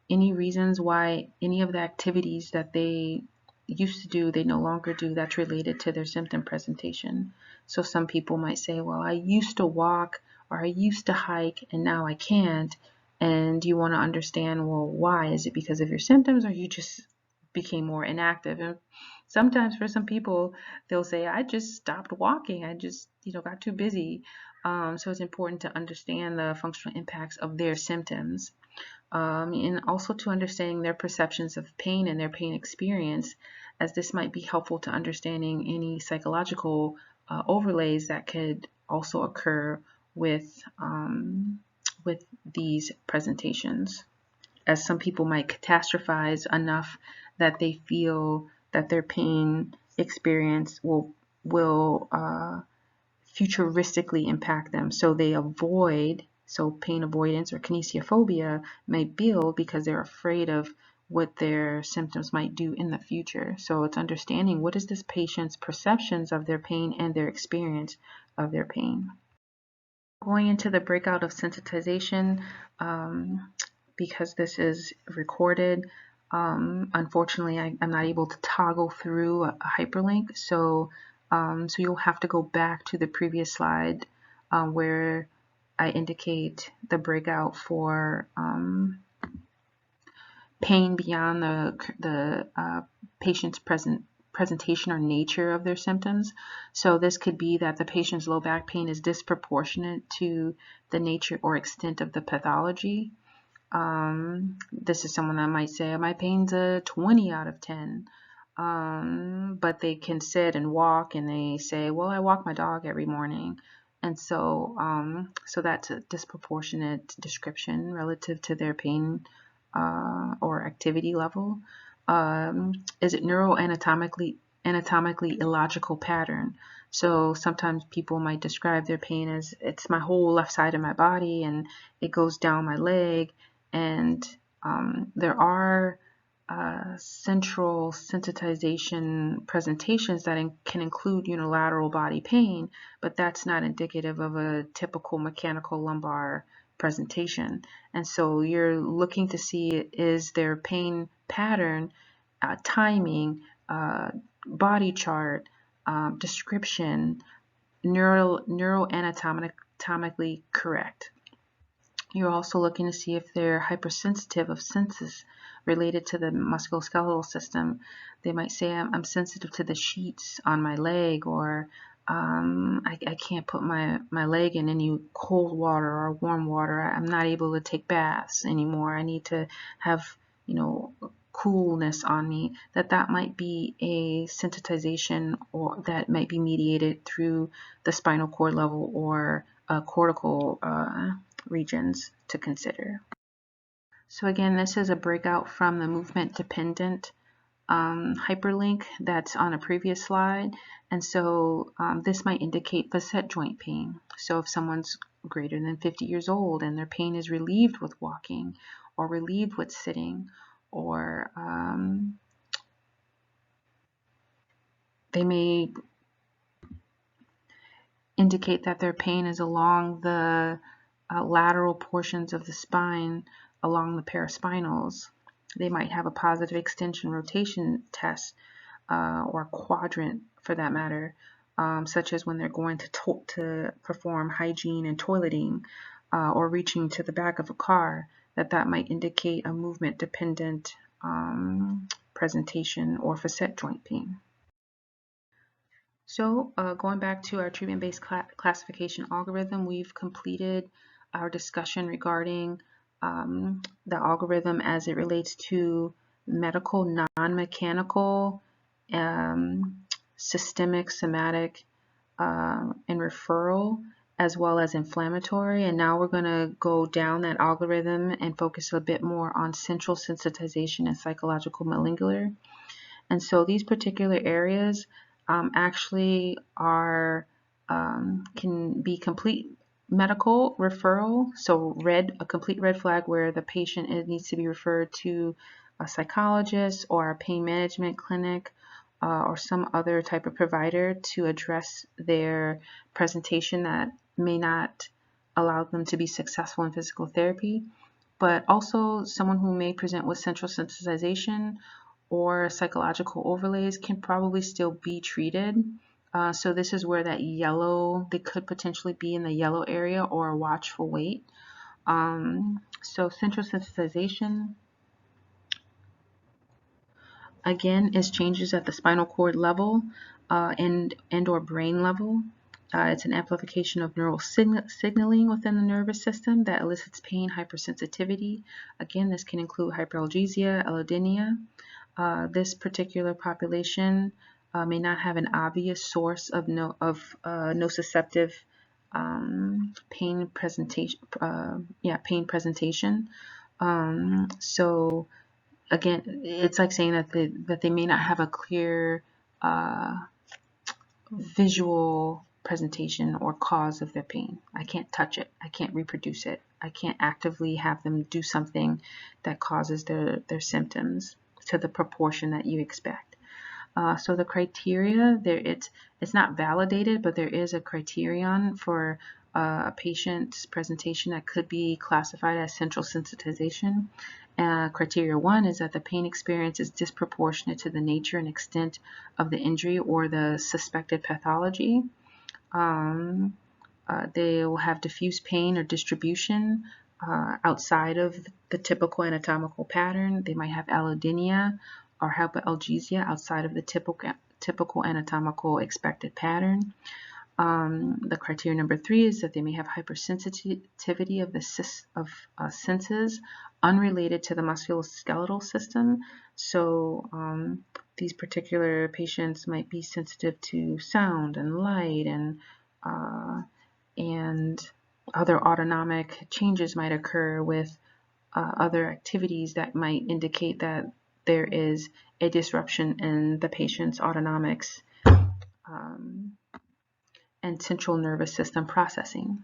any reasons why any of the activities that they used to do, they no longer do, that's related to their symptom presentation. So some people might say, well, I used to walk or I used to hike and now I can't. And you want to understand, well, why? Is it because of your symptoms or you just became more inactive? And sometimes for some people, they'll say, I just stopped walking. I just, got too busy. So it's important to understand the functional impacts of their symptoms. And also to understanding their perceptions of pain and their pain experience, as this might be helpful to understanding any psychological overlays that could also occur with these presentations, as some people might catastrophize enough that they feel that their pain experience will futuristically impact them, so they avoid. So pain avoidance or kinesiophobia may build because they're afraid of what their symptoms might do in the future. So it's understanding what is this patient's perceptions of their pain and their experience of their pain. Going into the breakout of sensitization, because this is recorded, unfortunately I'm not able to toggle through a hyperlink, so you'll have to go back to the previous slide where I indicate the breakout for pain beyond the patient's presentation or nature of their symptoms. So this could be that the patient's low back pain is disproportionate to the nature or extent of the pathology. This is someone that might say, my pain's a 20 out of 10. But they can sit and walk and they say, well, I walk my dog every morning. And so that's a disproportionate description relative to their pain or activity level. Is it anatomically illogical pattern? So sometimes people might describe their pain as it's my whole left side of my body and it goes down my leg. And there are central sensitization presentations that can include unilateral body pain, but that's not indicative of a typical mechanical lumbar presentation. And so you're looking to see, is their pain pattern, timing, body chart, description, neuroanatomically correct. You're also looking to see if they're hypersensitive of senses related to the musculoskeletal system. They might say, I'm sensitive to the sheets on my leg, or I can't put my leg in any cold water or warm water. I'm not able to take baths anymore. I need to have, coolness on me. That might be a sensitization, or that might be mediated through the spinal cord level or cortical regions to consider. So again, this is a breakout from the movement dependent hyperlink that's on a previous slide. And so this might indicate facet joint pain. So if someone's greater than 50 years old and their pain is relieved with walking or relieved with sitting, or they may indicate that their pain is along the lateral portions of the spine, along the paraspinals. They might have a positive extension rotation test, or quadrant for that matter, such as when they're going to perform hygiene and toileting, or reaching to the back of a car, that might indicate a movement dependent presentation or facet joint pain. So going back to our treatment-based classification algorithm, we've completed our discussion regarding the algorithm as it relates to medical, non-mechanical, systemic, somatic, and referral, as well as inflammatory. And now we're going to go down that algorithm and focus a bit more on central sensitization and psychological malingular. And so these particular areas actually can be complete medical referral. So a complete red flag where the patient needs to be referred to a psychologist or a pain management clinic, or some other type of provider to address their presentation that may not allow them to be successful in physical therapy. But also someone who may present with central sensitization or psychological overlays can probably still be treated. So this is where that yellow, they could potentially be in the yellow area or a watchful wait. So central sensitization, again, is changes at the spinal cord level and or brain level. It's an amplification of neural signaling within the nervous system that elicits pain, hypersensitivity. Again, this can include hyperalgesia, allodynia. This particular population may not have an obvious source of nociceptive pain presentation. Pain presentation. So again, it's like saying that they may not have a clear visual presentation or cause of their pain. I can't touch it. I can't reproduce it. I can't actively have them do something that causes their symptoms to the proportion that you expect. So the criteria, it's not validated, but there is a criterion for a patient's presentation that could be classified as central sensitization. Criteria 1 is that the pain experience is disproportionate to the nature and extent of the injury or the suspected pathology. They will have diffuse pain or distribution outside of the typical anatomical pattern. They might have allodynia or hyperalgesia outside of the typical anatomical expected pattern. The criteria number 3 is that they may have hypersensitivity of the senses unrelated to the musculoskeletal system. So these particular patients might be sensitive to sound and light and and other autonomic changes might occur with other activities that might indicate that there is a disruption in the patient's autonomics and central nervous system processing.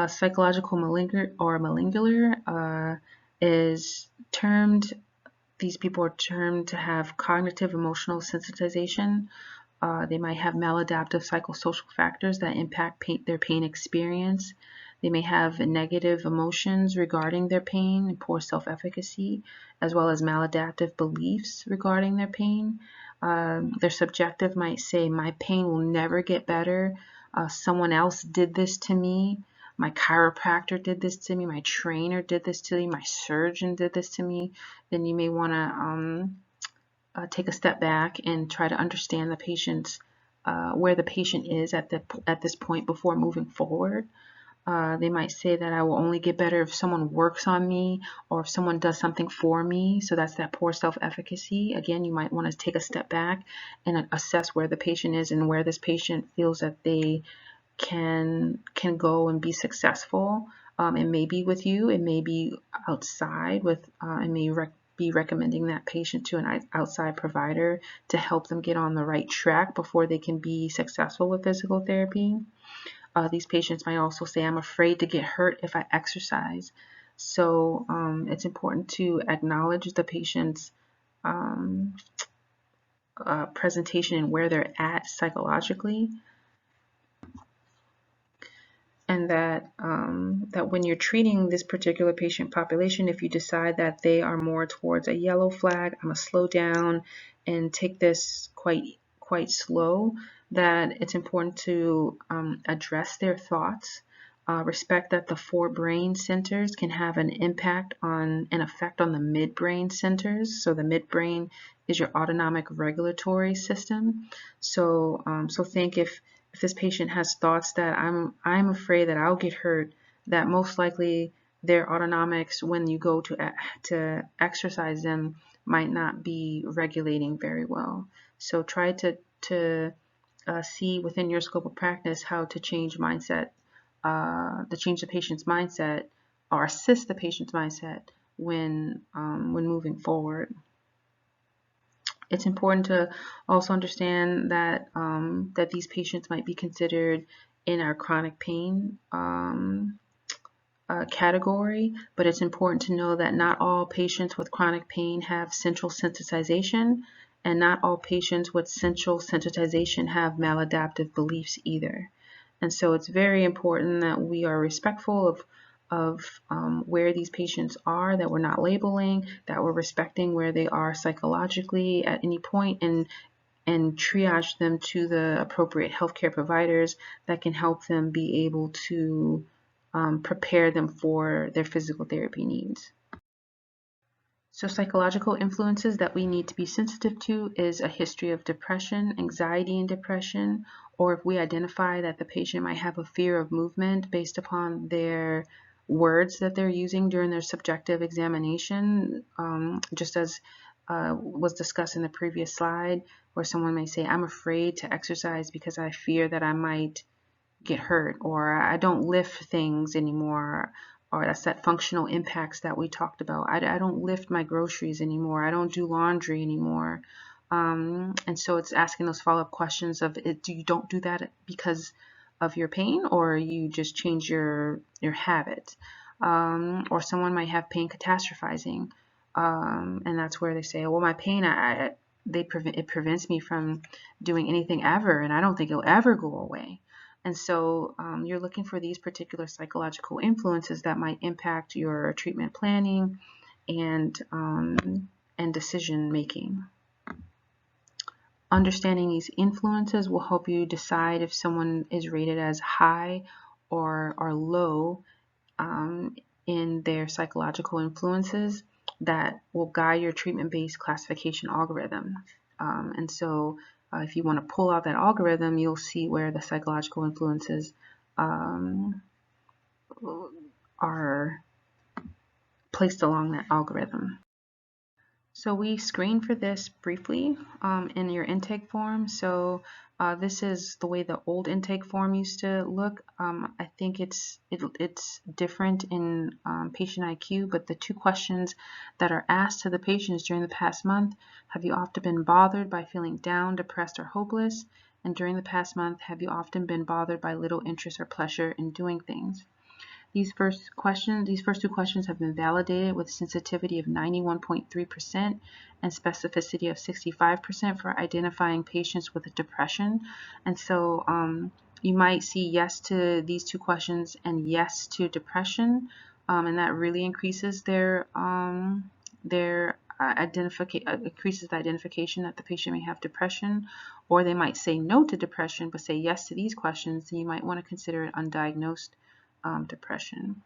Psychological malingular is termed, these people are termed to have cognitive emotional sensitization. They might have maladaptive psychosocial factors that impact their pain experience. They may have negative emotions regarding their pain and poor self-efficacy, as well as maladaptive beliefs regarding their pain. Their subjective might say, my pain will never get better. Someone else did this to me. My chiropractor did this to me. My trainer did this to me. My surgeon did this to me. Then you may want to take a step back and try to understand the patient's where the patient is at this point before moving forward. They might say that I will only get better if someone works on me or if someone does something for me. So that's that poor self-efficacy. Again, you might want to take a step back and assess where the patient is and where this patient feels that they can go and be successful. It may be with you, it may be outside with, it may be recommending that patient to an outside provider to help them get on the right track before they can be successful with physical therapy. These patients might also say, I'm afraid to get hurt if I exercise. So it's important to acknowledge the patient's presentation and where they're at psychologically. And that that when you're treating this particular patient population, if you decide that they are more towards a yellow flag, I'm gonna slow down and take this quite slow, that it's important to address their thoughts, respect that the forebrain centers can have an impact on an effect on the midbrain centers. So the midbrain is your autonomic regulatory system. So so think if this patient has thoughts that I'm afraid that I'll get hurt, that most likely their autonomics, when you go to exercise them, might not be regulating very well. So try to see within your scope of practice how to change mindset, to change the patient's mindset or assist the patient's mindset when moving forward. It's important to also understand that that these patients might be considered in our chronic pain category, but it's important to know that not all patients with chronic pain have central sensitization, and not all patients with central sensitization have maladaptive beliefs either. And so it's very important that we are respectful of where these patients are, that we're not labeling, that we're respecting where they are psychologically at any point, and triage them to the appropriate healthcare providers that can help them be able to prepare them for their physical therapy needs. So psychological influences that we need to be sensitive to is a history of depression, anxiety and depression, or if we identify that the patient might have a fear of movement based upon their words that they're using during their subjective examination, just as was discussed in the previous slide, where someone may say, I'm afraid to exercise because I fear that I might get hurt, or I don't lift things anymore, or that's that functional impacts that we talked about. I don't lift my groceries anymore. I don't do laundry anymore. And so it's asking those follow-up questions of, you don't do that because of your pain, or you just change your habit? Or someone might have pain catastrophizing, and that's where they say, well, my pain, it prevents me from doing anything ever, and I don't think it'll ever go away. And so you're looking for these particular psychological influences that might impact your treatment planning and decision making. Understanding these influences will help you decide if someone is rated as high or low in their psychological influences that will guide your treatment-based classification algorithm. And so if you want to pull out that algorithm, you'll see where the psychological influences are placed along that algorithm. So we screen for this briefly in your intake form. So this is the way the old intake form used to look. I think it's different in patient IQ, but the two questions that are asked to the patients during the past month: have you often been bothered by feeling down, depressed, or hopeless? And during the past month, have you often been bothered by little interest or pleasure in doing things? These first two questions have been validated with sensitivity of 91.3% and specificity of 65% for identifying patients with depression. And so you might see yes to these two questions and yes to depression, and that really increases increases the identification that the patient may have depression. Or they might say no to depression but say yes to these questions, and you might want to consider it undiagnosed depression.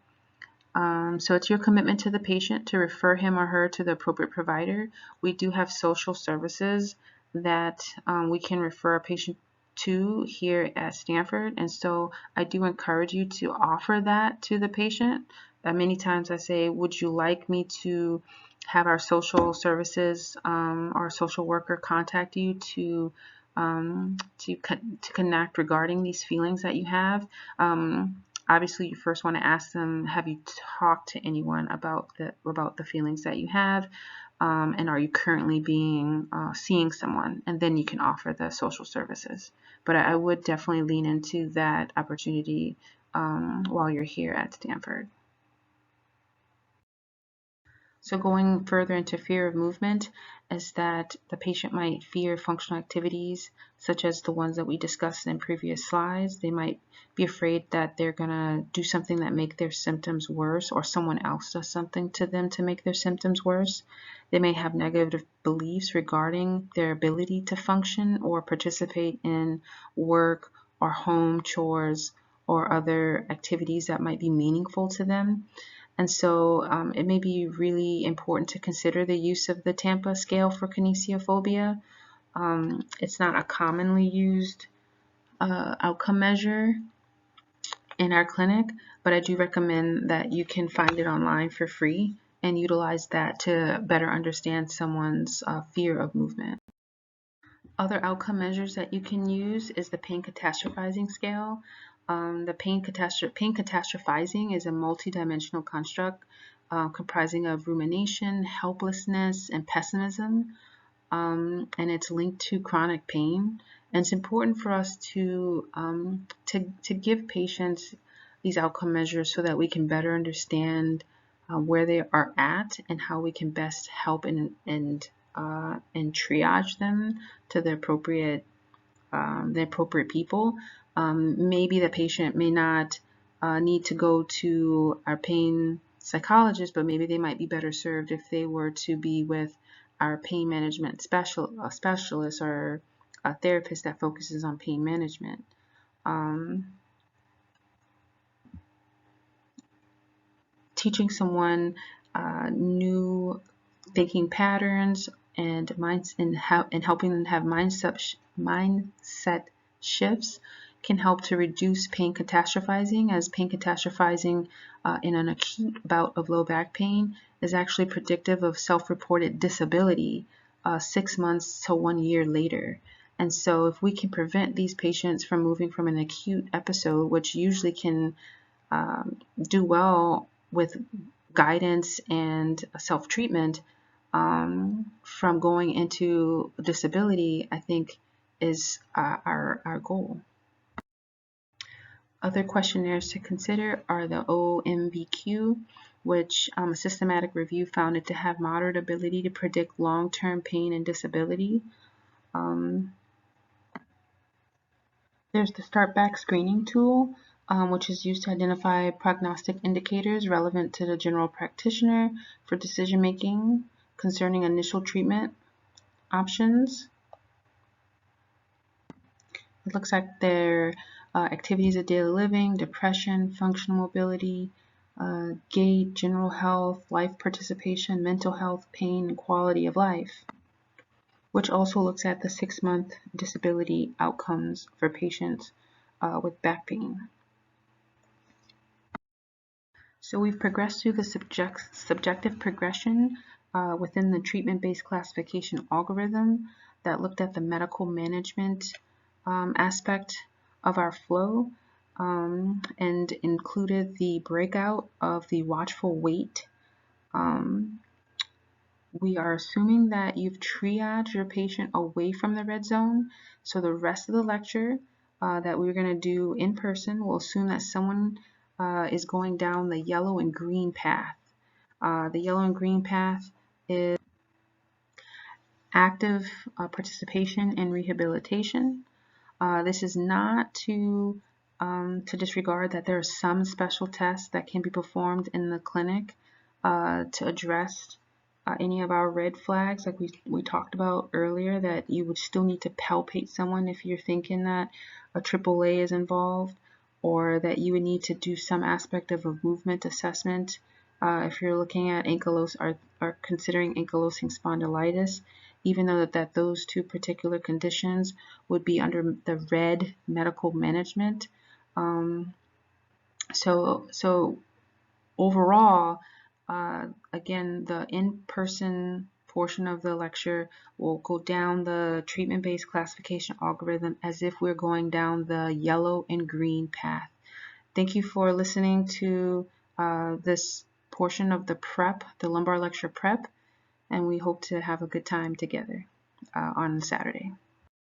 So it's your commitment to the patient to refer him or her to the appropriate provider. We do have social services that we can refer a patient to here at Stanford, and so I do encourage you to offer that to the patient. Many times I say, would you like me to have our social services or social worker contact you to connect regarding these feelings that you have? Obviously, you first want to ask them, have you talked to anyone about the feelings that you have, and are you currently seeing someone? And then you can offer the social services. But I would definitely lean into that opportunity while you're here at Stanford. So going further into fear of movement is that the patient might fear functional activities such as the ones that we discussed in previous slides. They might be afraid that they're going to do something that make their symptoms worse, or someone else does something to them to make their symptoms worse. They may have negative beliefs regarding their ability to function or participate in work or home chores or other activities that might be meaningful to them. And so it may be really important to consider the use of the Tampa scale for kinesiophobia. It's not a commonly used outcome measure in our clinic, but I do recommend that you can find it online for free and utilize that to better understand someone's fear of movement. Other outcome measures that you can use is the pain catastrophizing scale. The pain catastrophizing is a multidimensional construct comprising of rumination, helplessness, and pessimism, and it's linked to chronic pain. And it's important for us to give patients these outcome measures so that we can better understand where they are at and how we can best help and triage them to the appropriate people. Maybe the patient may not need to go to our pain psychologist, but maybe they might be better served if they were to be with our pain management specialist or a therapist that focuses on pain management. Teaching someone new thinking patterns and helping them have mindset shifts can help to reduce pain catastrophizing, as pain catastrophizing in an acute bout of low back pain is actually predictive of self-reported disability 6 months to 1 year later. And so if we can prevent these patients from moving from an acute episode, which usually can do well with guidance and self-treatment, from going into disability, I think is our goal. Other questionnaires to consider are the OMVQ, which a systematic review found it to have moderate ability to predict long-term pain and disability. There's the Start Back screening tool, which is used to identify prognostic indicators relevant to the general practitioner for decision making concerning initial treatment options. It looks like their activities of daily living, depression, functional mobility, gait, general health, life participation, mental health, pain, and quality of life, which also looks at the 6-month disability outcomes for patients with back pain. So we've progressed through the subjective progression within the treatment-based classification algorithm that looked at the medical management aspect of our flow and included the breakout of the watchful wait. We are assuming that you've triaged your patient away from the red zone. So the rest of the lecture that we're going to do in person, we'll assume that someone is going down the yellow and green path. The yellow and green path is active participation in rehabilitation. This is not to disregard that there are some special tests that can be performed in the clinic to address any of our red flags, like we talked about earlier, that you would still need to palpate someone if you're thinking that a AAA is involved, or that you would need to do some aspect of a movement assessment if you're looking at ankylosing or considering ankylosing spondylitis, even though that those two particular conditions would be under the red medical management. So overall, again, the in-person portion of the lecture will go down the treatment-based classification algorithm as if we're going down the yellow and green path. Thank you for listening to this portion of the prep, the lumbar lecture prep, and we hope to have a good time together on Saturday.